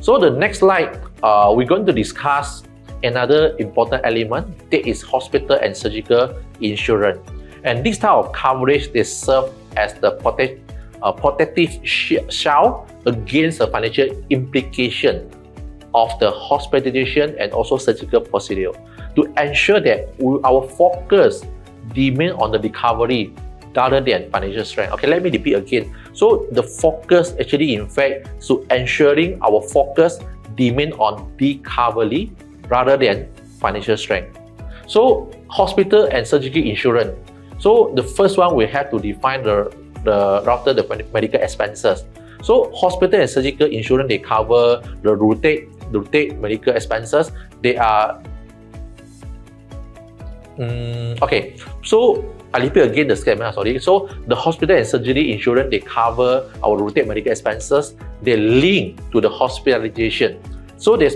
So the next slide, we're going to discuss another important element, that is hospital and surgical insurance. And this type of coverage, they serve as the protective shield against the financial implication of the hospitalization and also surgical procedure, to ensure that our focus remain on the recovery rather than financial strength. Okay, let me repeat again. So the focus actually, in fact, so ensuring our focus remain on recovery rather than financial strength. So hospital and surgical insurance. So the first one, we have to define the medical expenses. So hospital and surgical insurance, they cover the routine medical expenses. They are okay. So I repeat again the statement. Sorry. So the hospital and surgery insurance, they cover our routine medical expenses. They link to the hospitalization. So this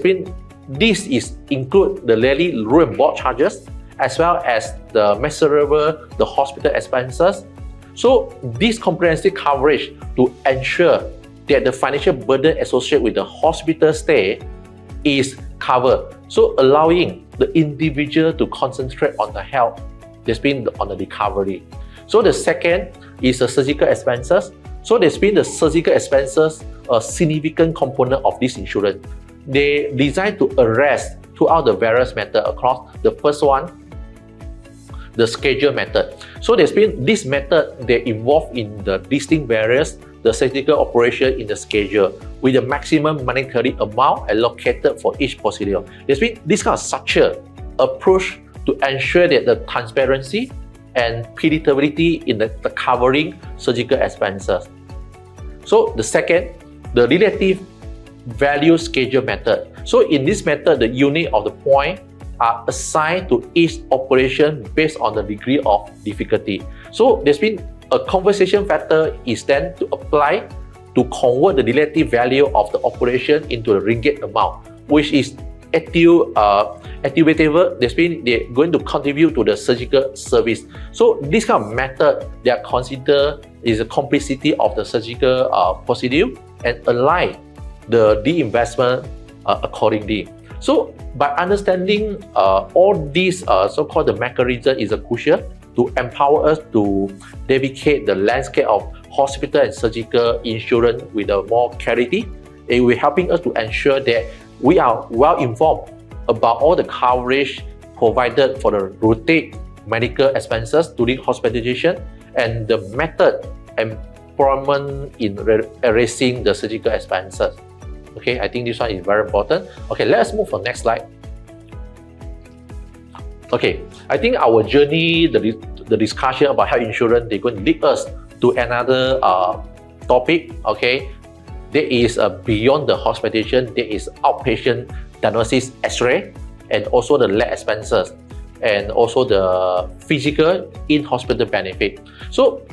include the daily room and board charges, as well as the measurable the hospital expenses. So this comprehensive coverage to ensure that the financial burden associated with the hospital stay is covered. So allowing the individual to concentrate on the health, on the recovery. So the second is the surgical expenses. So the surgical expenses, a significant component of this insurance. They designed to arrest throughout the various methods across. The first one, the schedule method. So this method, they involve in the listing barriers, the surgical operation in the schedule with the maximum monetary amount allocated for each procedure. This kind of structure approach to ensure that the transparency and predictability in the covering surgical expenses. So the second, the relative value schedule method. So in this method, the unit of the point are assigned to each operation based on the degree of difficulty. So a conversation factor is then to apply to convert the relative value of the operation into the ringgit amount, which is attributable. They're going to contribute to the surgical service. So this kind of method, they are considered is the complexity of the surgical procedure and align the investment accordingly. So by understanding all these so-called the mechanism is crucial to empower us to navigate the landscape of hospital and surgical insurance with more clarity. It will helping us to ensure that we are well informed about all the coverage provided for the routine medical expenses during hospitalization and the method employment in erasing the surgical expenses. Okay, I think this one is very important. Okay, let's move on next slide. Okay, I think our journey, the discussion about health insurance, they're going to lead us to another topic. Okay, there is beyond the hospitalization, there is outpatient diagnosis X-ray and also the lab expenses and also the physical in-hospital benefit. So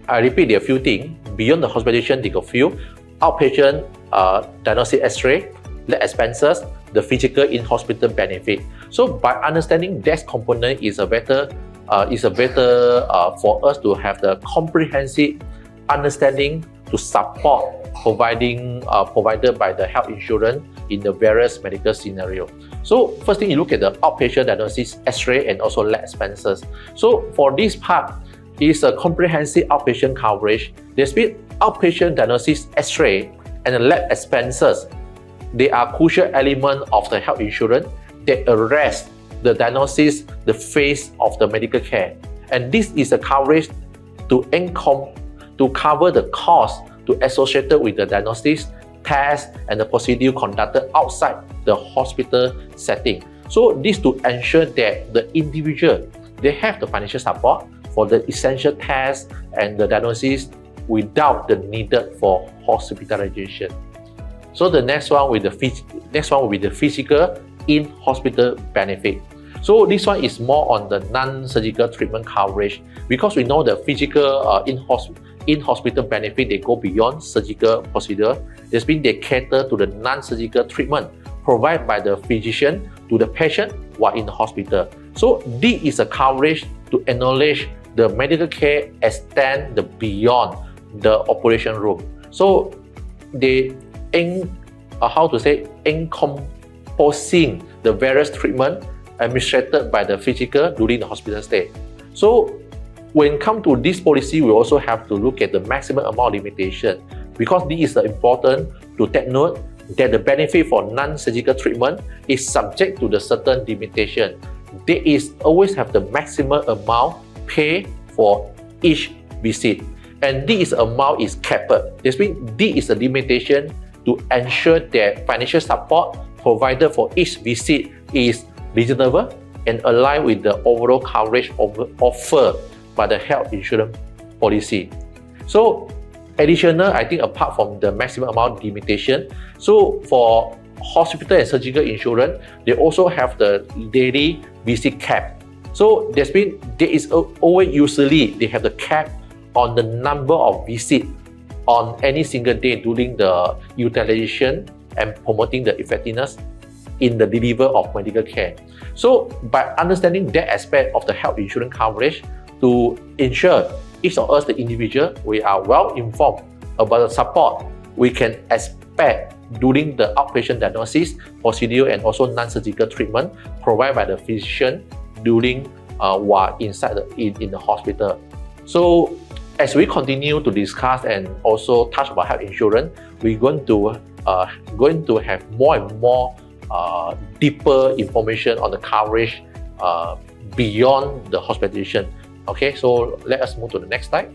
I repeat, there are a few things. Beyond the hospitalization, there are a few outpatient diagnostic X-ray, lab expenses, the physical in-hospital benefit. So by understanding that component is a better for us to have the comprehensive understanding to support provided by the health insurance in the various medical scenario. So first thing, you look at the outpatient diagnosis X-ray and also lab expenses. So for this part is a comprehensive outpatient coverage. There's been outpatient diagnosis X-ray and the lab expenses. They are crucial element of the health insurance that arrest the diagnosis, the phase of the medical care. And this is a coverage to cover the cost associated with the diagnosis, test, and the procedure conducted outside the hospital setting. So this to ensure that the individual, they have the financial support for the essential tests and the diagnosis without the needed for hospitalization. So the next one will be the physical in-hospital benefit. So this one is more on the non-surgical treatment coverage, because we know the physical in-hospital benefit, they go beyond surgical procedure. They cater to the non-surgical treatment provided by the physician to the patient while in the hospital. So this is a coverage to acknowledge the medical care extend beyond the operation room. So they encompassing the various treatment administered by the physical during the hospital stay. So when it comes to this policy, we also have to look at the maximum amount limitation, because this is important to take note that the benefit for non-surgical treatment is subject to the certain limitation. There is always have the maximum amount paid for each visit, and this amount is capped. This means this is a limitation to ensure that financial support provided for each visit is reasonable and aligned with the overall coverage offered by the health insurance policy. So additional, I think apart from the maximum amount limitation, so for hospital and surgical insurance, they also have the daily visit cap. So that's means there is always usually they have the cap on the number of visits on any single day during the utilization and promoting the effectiveness in the delivery of medical care. So by understanding that aspect of the health insurance coverage, to ensure each of us, the individual, we are well informed about the support we can expect during the outpatient diagnosis, procedure, and also non-surgical treatment provided by the physician during while inside in the hospital. So as we continue to discuss and also touch about health insurance, we're going to have more and more deeper information on the coverage beyond the hospitalization. Okay, so let us move to the next slide.